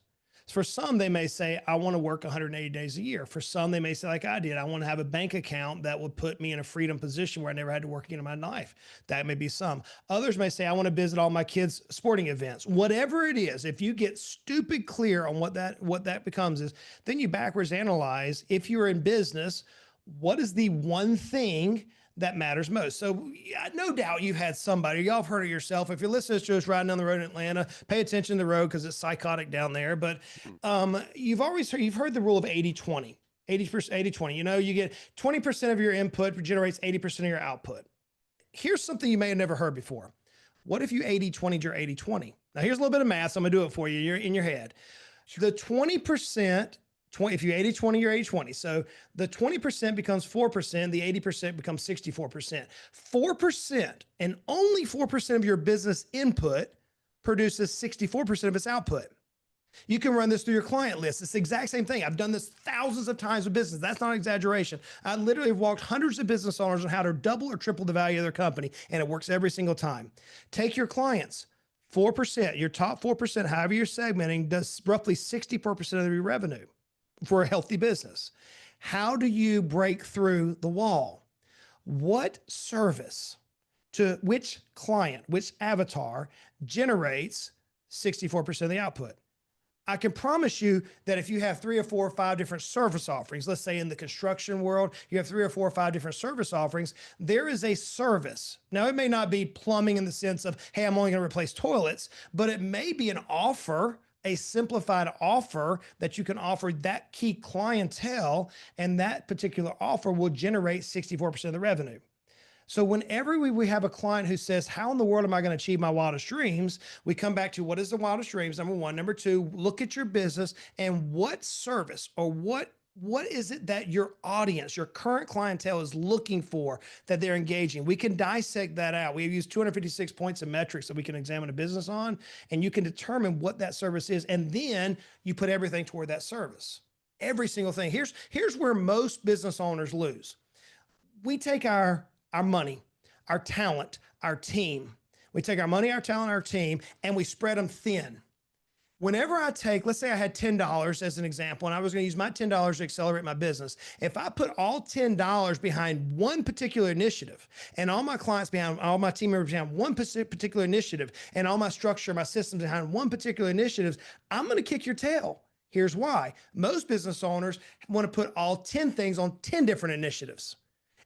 For some, they may say, I want to work 180 days a year. For some, they may say, like I did, I want to have a bank account that would put me in a freedom position where I never had to work again in my life. That may be some. Others may say, I want to visit all my kids' sporting events. Whatever it is, if you get stupid clear on what that becomes is, then you backwards analyze, if you're in business, what is the one thing that matters most? So yeah, no doubt you've had somebody, y'all have heard it yourself. If you're listening to us riding down the road in Atlanta, pay attention to the road because it's psychotic down there. But you've heard the rule of 80-20. 80-20. You know, you get 20% of your input generates 80% of your output. Here's something you may have never heard before. What if you 80-20'd your 80-20? Now here's a little bit of math. So I'm gonna do it for you. You're in your head. The 20%, if you 80-20, you're 80-20. So the 20% becomes 4%, the 80% becomes 64%. 4% and only 4% of your business input produces 64% of its output. You can run this through your client list. It's the exact same thing. I've done this thousands of times with business. That's not an exaggeration. I literally have walked hundreds of business owners on how to double or triple the value of their company, and it works every single time. Take your clients. 4%, your top 4%, however you're segmenting, does roughly 64% of your revenue for a healthy business. How do you break through the wall? What service to which client, which avatar generates 64% of the output? I can promise you that if you have 3 or 4 or 5 different service offerings, let's say in the construction world, you have 3 or 4 or 5 different service offerings, there is a service. Now, it may not be plumbing in the sense of, hey, I'm only going to replace toilets, but it may be an offer, a simplified offer that you can offer that key clientele, and that particular offer will generate 64% of the revenue. So whenever we have a client who says, how in the world am I going to achieve my wildest dreams? We come back to what is the wildest dreams, number one. Number two, look at your business and what service or what is it that your audience, your current clientele is looking for that they're engaging? We can dissect that out. We've used 256 points of metrics that we can examine a business on, and you can determine what that service is. And then you put everything toward that service. Every single thing. Here's where most business owners lose. We take our money, our talent, our team. We take our money, our talent, our team, and we spread them thin. Whenever I take, let's say I had $10 as an example, and I was going to use my $10 to accelerate my business. If I put all $10 behind one particular initiative and all my clients behind, all my team members behind one particular initiative and all my structure, my systems behind one particular initiative, I'm going to kick your tail. Here's why. Most business owners want to put all 10 things on 10 different initiatives.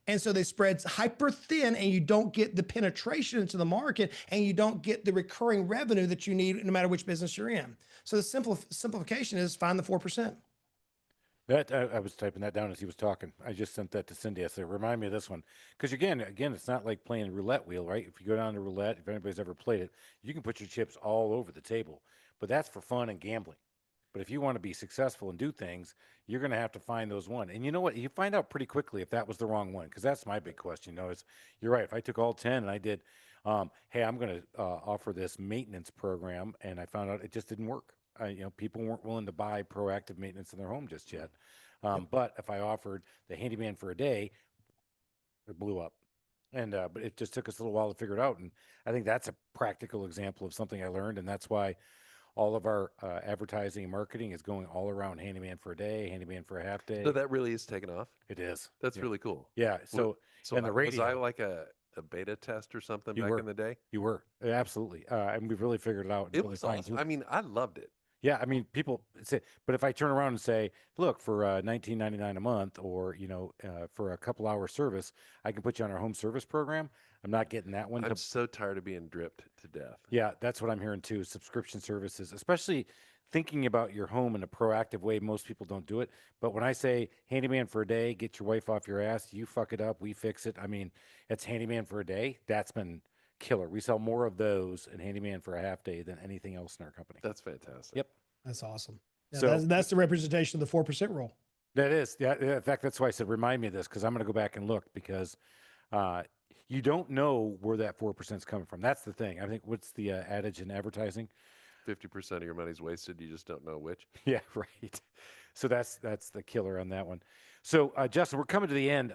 And so they spread hyper thin, and you don't get the penetration into the market, and you don't get the recurring revenue that you need no matter which business you're in. So the simplification is find the 4%. That I was typing that down as he was talking. I just sent that to Cindy. I said, remind me of this one. Because again, it's not like playing roulette wheel, right? If you go down to roulette, if anybody's ever played it, you can put your chips all over the table. But that's for fun and gambling. But if you want to be successful and do things, you're going to have to find those one. And you know what? You find out pretty quickly if that was the wrong one, because that's my big question. You're right. If I took all 10 and I did, hey, I'm going to offer this maintenance program, and I found out it just didn't work. People weren't willing to buy proactive maintenance in their home just yet. But if I offered the handyman for a day, it blew up. And but it just took us a little while to figure it out. And I think that's a practical example of something I learned, and that's why all of our advertising and marketing is going all around handyman for a day, handyman for a half day. So that really is taking off. It is. That's really cool. Yeah. So and the radio, was I like a beta test or something back in the day? You were. Absolutely. And we've really figured it out. It was awesome. I mean, I loved it. Yeah, I mean, people say, but if I turn around and say, look, for $19.99 a month, or for a couple hour service, I can put you on our home service program. I'm not getting that one. I'm so tired of being dripped to death. Yeah, that's what I'm hearing too. Subscription services, especially thinking about your home in a proactive way. Most people don't do it. But when I say handyman for a day, get your wife off your ass, you fuck it up, we fix it. I mean, it's handyman for a day. That's been killer. We sell more of those in handyman for a half day than anything else in our company. That's fantastic. Yep. That's awesome. Yeah, So that's the representation of the 4% rule. That is, yeah. In fact, that's why I said remind me of this because I'm going to go back and look because uh, you don't know where that 4% is coming from. That's the thing. I think what's the adage in advertising? 50% of your money's wasted. You just don't know which. Yeah, right. So that's the killer on that one. So Justin, we're coming to the end,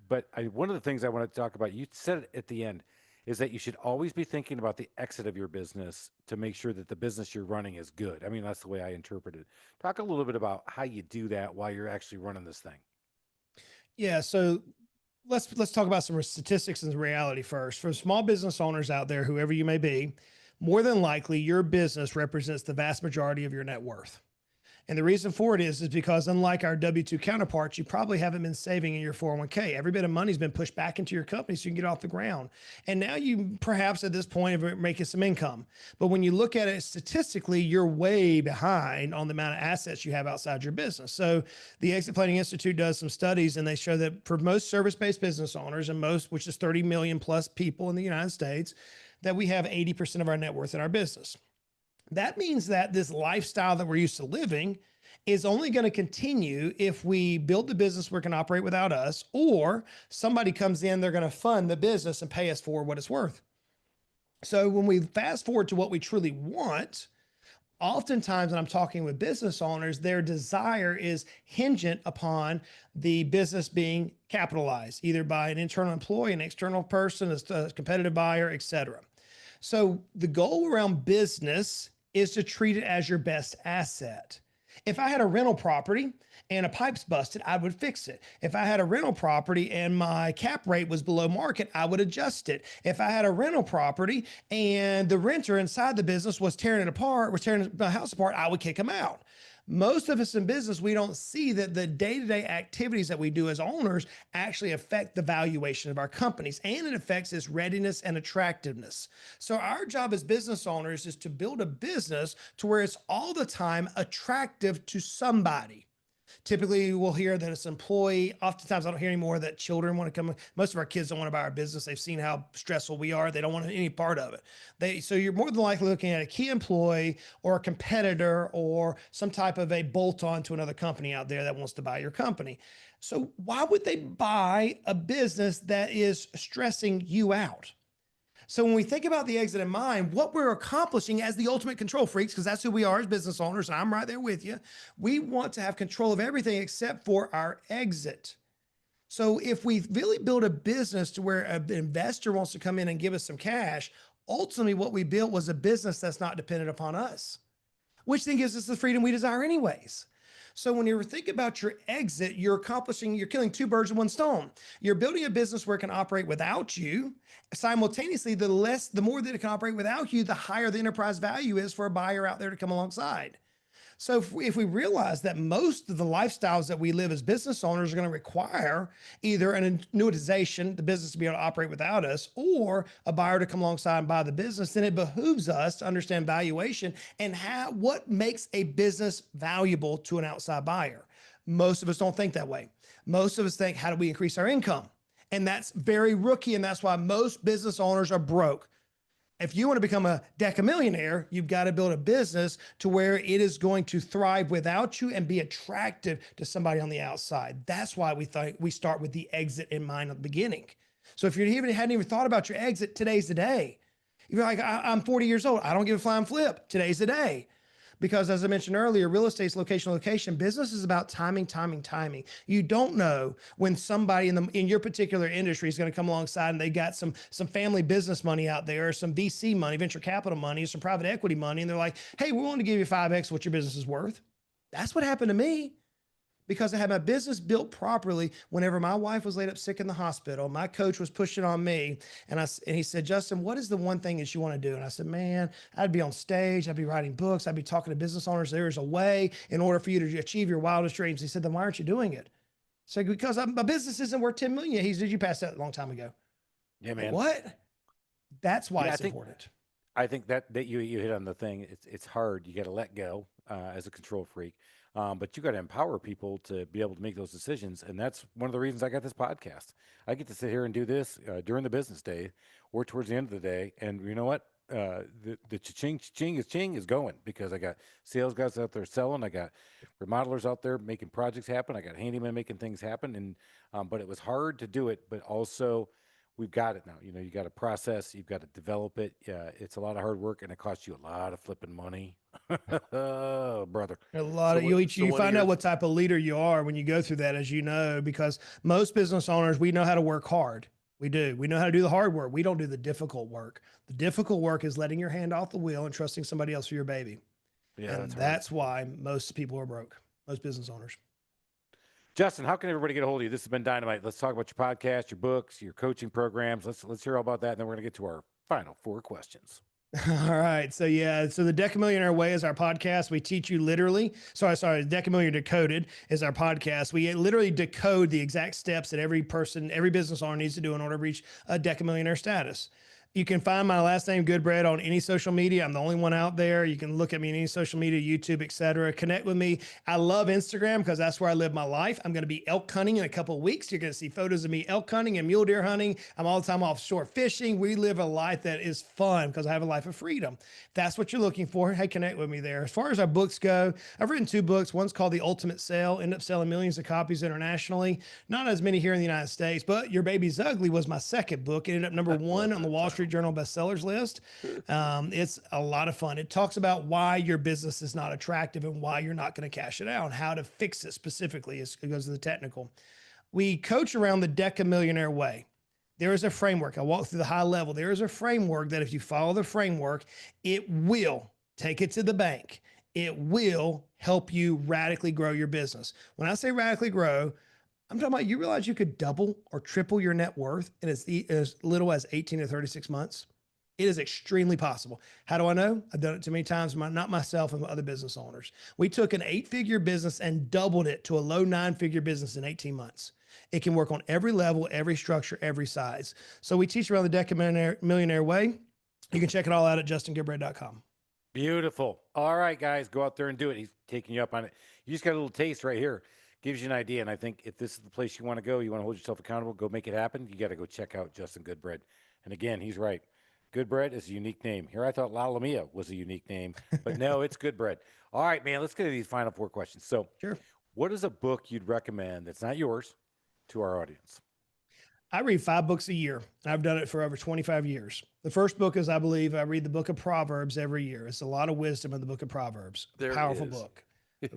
but one of the things I want to talk about, you said it at the end, is that you should always be thinking about the exit of your business to make sure that the business you're running is good. I mean, that's the way I interpret it. Talk a little bit about how you do that while you're actually running this thing. Yeah. So let's talk about some statistics and reality first. For small business owners out there, whoever you may be, more than likely your business represents the vast majority of your net worth. And the reason for it is because unlike our W-2 counterparts, you probably haven't been saving in your 401k. Every bit of money's been pushed back into your company so you can get off the ground. And now you perhaps at this point are making some income. But when you look at it statistically, you're way behind on the amount of assets you have outside your business. So the Exit Planning Institute does some studies and they show that for most service-based business owners and most, which is 30 million plus people in the United States, that we have 80% of our net worth in our business. That means that this lifestyle that we're used to living is only going to continue if we build the business where it can operate without us, or somebody comes in, they're going to fund the business and pay us for what it's worth. So when we fast forward to what we truly want, oftentimes when I'm talking with business owners, their desire is hingent upon the business being capitalized, either by an internal employee, an external person, a competitive buyer, et cetera. So the goal around business is to treat it as your best asset. If I had a rental property and a pipe's busted, I would fix it. If I had a rental property and my cap rate was below market, I would adjust it. If I had a rental property and the renter inside the business was tearing it apart, was tearing the house apart, I would kick them out. Most of us in business, we don't see that the day-to-day activities that we do as owners actually affect the valuation of our companies, and it affects its readiness and attractiveness. So our job as business owners is to build a business to where it's all the time attractive to somebody. Typically, we'll hear that it's employee. Oftentimes, I don't hear anymore that children want to come. Most of our kids don't want to buy our business. They've seen how stressful we are. They don't want any part of it. So you're more than likely looking at a key employee or a competitor or some type of a bolt-on to another company out there that wants to buy your company. So why would they buy a business that is stressing you out? So when we think about the exit in mind, what we're accomplishing as the ultimate control freaks, because that's who we are as business owners, and I'm right there with you, we want to have control of everything except for our exit. So if we really build a business to where an investor wants to come in and give us some cash, ultimately what we built was a business that's not dependent upon us, which then gives us the freedom we desire anyways. So when you think about your exit, you're killing two birds with one stone. You're building a business where it can operate without you. Simultaneously, the more that it can operate without you, the higher the enterprise value is for a buyer out there to come alongside. So if we realize that most of the lifestyles that we live as business owners are going to require either an annuitization, the business to be able to operate without us, or a buyer to come alongside and buy the business, then it behooves us to understand valuation and what makes a business valuable to an outside buyer. Most of us don't think that way. Most of us think, how do we increase our income? And that's very rookie, and that's why most business owners are broke. If you want to become a decamillionaire, you've got to build a business to where it is going to thrive without you and be attractive to somebody on the outside. That's why we start with the exit in mind at the beginning. So if you hadn't even thought about your exit, today's the day. You're like, I'm 40 years old. I don't give a flying flip. Today's the day. Because as I mentioned earlier, real estate's location. Business is about timing. You don't know when somebody in your particular industry is going to come alongside and they got some family business money out there, or some VC money, venture capital money, or some private equity money, and they're like, hey, we're willing to give you 5x what your business is worth. That's what happened to me. Because I had my business built properly. Whenever my wife was laid up sick in the hospital, my coach was pushing on me, and he said, Justin, what is the one thing that you want to do? And I said, man, I'd be on stage, I'd be writing books, I'd be talking to business owners. There is a way in order for you to achieve your wildest dreams. He said, then why aren't you doing it? So because my business isn't worth 10 million yet. He said, you passed that a long time ago. Yeah, man. What? That's why Yeah, it's important. I think that you hit on the thing. It's hard. You got to let go as a control freak, but you got to empower people to be able to make those decisions. And that's one of the reasons I got this podcast. I get to sit here and do this during the business day or towards the end of the day. And you know what? the ching is going because I got sales guys out there selling. I got remodelers out there making projects happen. I got handyman making things happen. And but it was hard to do it. But also, we've got it now. You know, you got to process. You've got to develop it. It's a lot of hard work, and it costs you a lot of flipping money, oh, brother. A lot So of what? So you one of find your out what type of leader you are when you go through that, as you know, because most business owners, we know how to work hard. We do. We know how to do the hard work. We don't do the difficult work. The difficult work is letting your hand off the wheel and trusting somebody else for your baby. Yeah, And that's hard. that's why most people are broke. Most business owners. Justin, how can everybody get a hold of you? This has been Dynamite. Let's talk about your podcast, your books, your coaching programs. Let's hear all about that, and then we're going to get to our final 4 questions. All right. So yeah, so the Decamillionaire Way is our podcast. We teach you literally. Sorry, Decamillionaire Decoded is our podcast. We literally decode the exact steps that every person, every business owner needs to do in order to reach a Decamillionaire status. You can find my last name Goodbread on any social media. I'm the only one out there. You can look at me on any social media, YouTube, etc. Connect with me. I love Instagram because that's where I live my life. I'm going to be elk hunting in a couple of weeks. You're going to see photos of me elk hunting and mule deer hunting. I'm all the time offshore fishing. We live a life that is fun because I have a life of freedom. If that's what you're looking for, hey, connect with me there. As far as our books go, I've written 2 books. One's called The Ultimate Sale, ended up selling millions of copies internationally. Not as many here in the United States, but Your Baby's Ugly was my second book. It ended up number 1 on the Wall Street Journal bestsellers list. It's a lot of fun. It talks about why your business is not attractive and why you're not going to cash it out and how to fix it specifically. It goes to the technical. We coach around the Decamillionaire Way. There is a framework. I walk through the high level. There is a framework that if you follow the framework, it will take it to the bank. It will help you radically grow your business. When I say radically grow, I'm talking about you realize you could double or triple your net worth in as little as 18 to 36 months. It is extremely possible. How do I know? I've done it too many times, not myself and other business owners. We took an 8-figure business and doubled it to a low 9-figure business in 18 months. It can work on every level, every structure, every size. So we teach around the Decamillionaire Way. You can check it all out at justingoodbread.com. Beautiful. All right, guys, go out there and do it. He's taking you up on it. You just got a little taste right here. Gives you an idea. And I think if this is the place you want to go, you want to hold yourself accountable, go make it happen. You got to go check out Justin Goodbread. And again, he's right. Goodbread is a unique name. Here I thought La Lamia was a unique name, but no, it's Goodbread. All right, man, let's get to these final 4 questions. So, Sure. What is a book you'd recommend that's not yours to our audience? I read 5 books a year. I've done it for over 25 years. The first book is, I believe, I read the book of Proverbs every year. It's a lot of wisdom in the book of Proverbs. There Powerful is. book.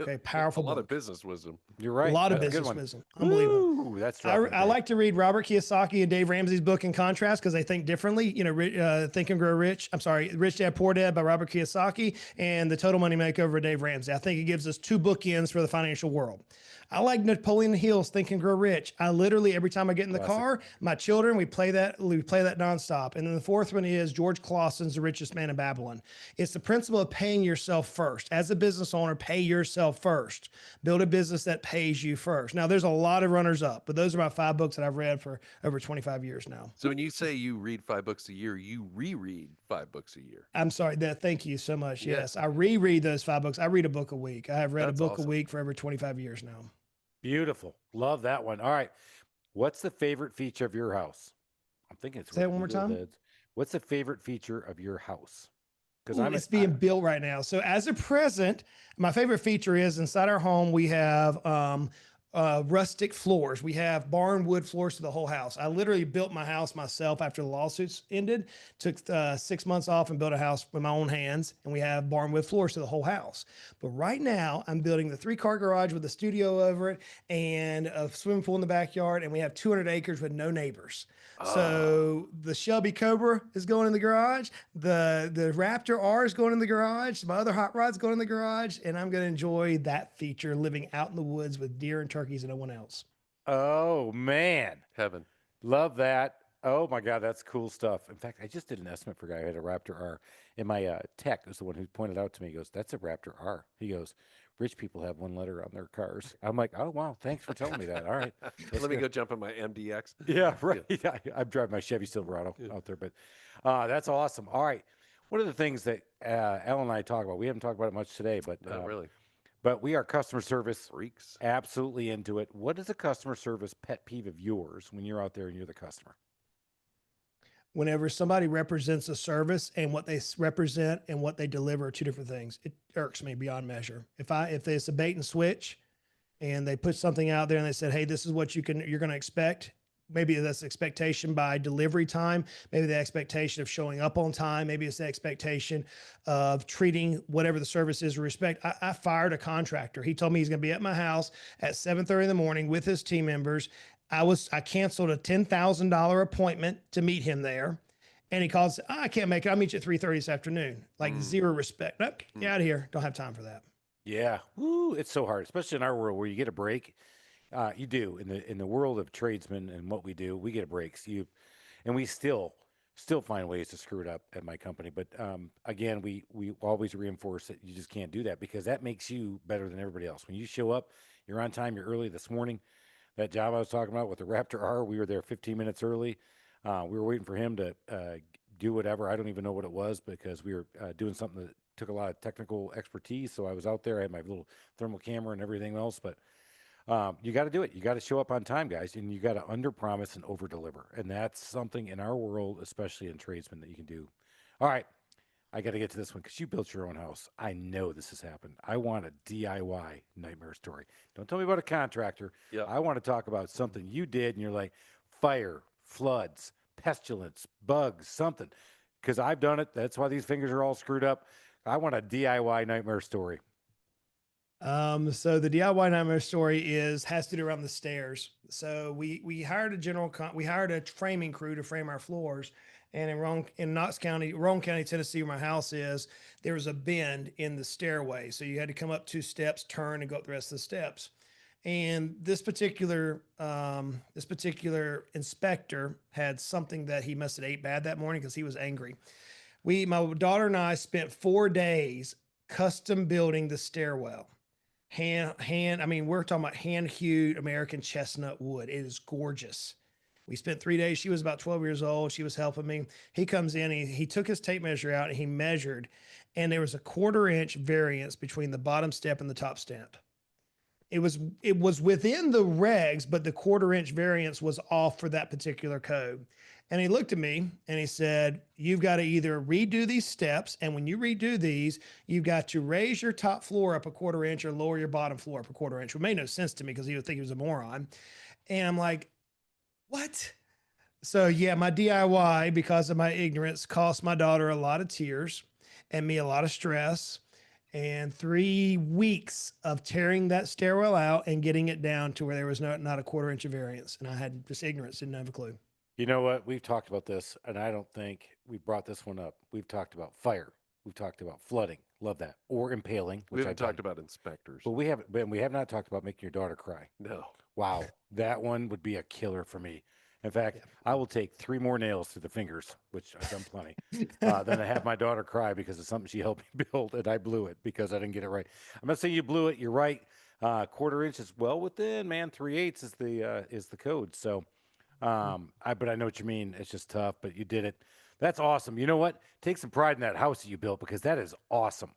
Okay, powerful A lot book. of business wisdom. You're right. A lot of That's a good business one. wisdom. Unbelievable. Ooh, that's dropping I like to read Robert Kiyosaki and Dave Ramsey's book in contrast because they think differently. You know, Think and Grow Rich. I'm sorry, Rich Dad Poor Dad by Robert Kiyosaki and The Total Money Makeover by Dave Ramsey. I think it gives us 2 bookends for the financial world. I like Napoleon Hill's Think and Grow Rich. I literally, every time I get in the car, my children, we play that nonstop. And then the 4th one is George Clausen's The Richest Man in Babylon. It's the principle of paying yourself first. As a business owner, pay yourself first. Build a business that pays you first. Now, there's a lot of runners up, but those are my 5 books that I've read for over 25 years now. So when you say you read 5 books a year, you reread 5 books a year. I'm sorry. Thank you so much. Yeah. Yes, I reread those 5 books. I read a book a week. I have read That's a book awesome. a week for over 25 years now. Beautiful. Love that one. All right. What's the favorite feature of your house? I'm thinking it's Say it one more time. What's the favorite feature of your house? Because it's being built right now. So as a present, my favorite feature is inside our home, we have rustic floors. We have barn wood floors to the whole house. I literally built my house myself after the lawsuits ended, took 6 months off and built a house with my own hands. And we have barn wood floors to the whole house. But right now I'm building the 3-car garage with a studio over it and a swimming pool in the backyard. And we have 200 acres with no neighbors. So the Shelby Cobra is going in the garage. The Raptor R is going in the garage. My other hot rod's going in the garage. And I'm going to enjoy that feature living out in the woods with deer and turkeys and no one else. Oh, man. Heaven. Love that. Oh, my God. That's cool stuff. In fact, I just did an estimate for a guy who had a Raptor R. And my tech was the one who pointed out to me. He goes, that's a Raptor R. He goes, rich people have 1 letter on their cars. I'm like, oh, wow. Thanks for telling me that. All right. Let me go jump in my MDX. Yeah, right. Yeah. I'm driving my Chevy Silverado out there, but that's awesome. All right. One of the things that Alan and I talk about, we haven't talked about it much today, but Not really. But we are customer service Freaks. absolutely into it. What is a customer service pet peeve of yours when you're out there and you're the customer? whenever somebody represents a service and what they represent and what they deliver are two different things. It irks me beyond measure. If it's a bait and switch and they put something out there and they said, "Hey, this is what you're going to expect." Maybe that's expectation by delivery time. Maybe the expectation of showing up on time. Maybe it's the expectation of treating whatever the service is with respect. I fired a contractor. He told me he's going to be at my house at 7:30 in the morning with his team members. I canceled a $10,000 appointment to meet him there. And he calls, I can't make it. I'll meet you at 3:30 this afternoon. Like zero respect. Nope, get out of here. Don't have time for that. Yeah. Woo, it's so hard, especially in our world where you get a break. You do in the world of tradesmen and what we do, we get breaks. And we still find ways to screw it up at my company. But again, we always reinforce that you just can't do that because that makes you better than everybody else. When you show up, you're on time, you're early. This morning, that job I was talking about with the Raptor R, we were there 15 minutes early. We were waiting for him to do whatever. I don't even know what it was because we were doing something that took a lot of technical expertise. So I was out there. I had my little thermal camera and everything else, but you got to do it. You got to show up on time, guys, and you got to under promise and over deliver. And that's something in our world, especially in tradesmen, that you can do. All right. I got to get to this one because you built your own house. I know this has happened. I want a DIY nightmare story. Don't tell me about a contractor. Yeah. I want to talk about something you did and you're like fire, floods, pestilence, bugs, something. Because I've done it. That's why these fingers are all screwed up. I want a DIY nightmare story. So the DIY nightmare story has to do around the stairs. So we hired we hired a framing crew to frame our floors. And in Knox County, Roane County, Tennessee, where my house is, there was a bend in the stairway. So you had to come up 2 steps, turn, and go up the rest of the steps. And this particular inspector had something that he must have ate bad that morning because he was angry. My daughter and I spent 4 days custom building the stairwell. I mean, we're talking about hand-hewed American chestnut wood. It is gorgeous. We spent 3 days. She was about 12 years old. She was helping me. He comes in, he took his tape measure out and he measured, and there was a 1/4 inch variance between the bottom step and the top step. It was within the regs, but the 1/4 inch variance was off for that particular code. And he looked at me and he said, "You've got to either redo these steps. And when you redo these, you've got to raise your top floor up a 1/4 inch or lower your bottom floor up a 1/4 inch." It made no sense to me because he would think he was a moron. And I'm like, what? So yeah, my DIY, because of my ignorance, cost my daughter a lot of tears and me a lot of stress and 3 weeks of tearing that stairwell out and getting it down to where there was not a 1/4 inch of variance. And I had just ignorance, didn't have a clue. You know what? We've talked about this, and I don't think we brought this one up. We've talked about fire. We've talked about flooding. Love that. Or impaling. We haven't talked about inspectors. But we have not talked about making your daughter cry. No. Wow. That one would be a killer for me. In fact, I will take 3 more nails through the fingers, which I've done plenty, than to have my daughter cry because of something she helped me build and I blew it because I didn't get it right. I'm not saying you blew it. You're right. 1/4 inch is well within, man. 3/8 is the code. So, but I know what you mean. It's just tough, but you did it. That's awesome. You know what? Take some pride in that house that you built because that is awesome.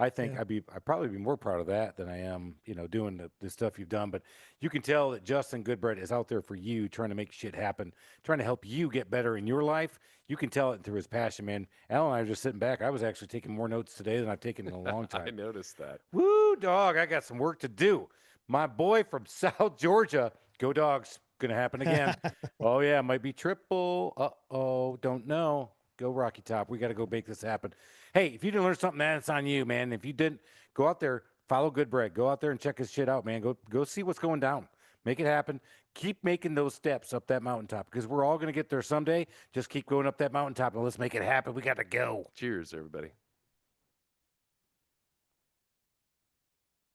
I think I'd probably be more proud of that than I am, doing the stuff you've done. But you can tell that Justin Goodbread is out there for you, trying to make shit happen, trying to help you get better in your life. You can tell it through his passion, man. Al and I are just sitting back. I was actually taking more notes today than I've taken in a long time. I noticed that. Woo, dog! I got some work to do. My boy from South Georgia, go Dogs! Gonna happen again. Oh yeah, might be triple. Uh-oh, don't know. Go Rocky Top. We got to go make this happen. Hey, if you didn't learn something, man, it's on you, man. If you didn't, go out there, follow Goodbread. Go out there and check his shit out, man. Go see what's going down. Make it happen. Keep making those steps up that mountaintop because we're all going to get there someday. Just keep going up that mountaintop and let's make it happen. We got to go. Cheers, everybody.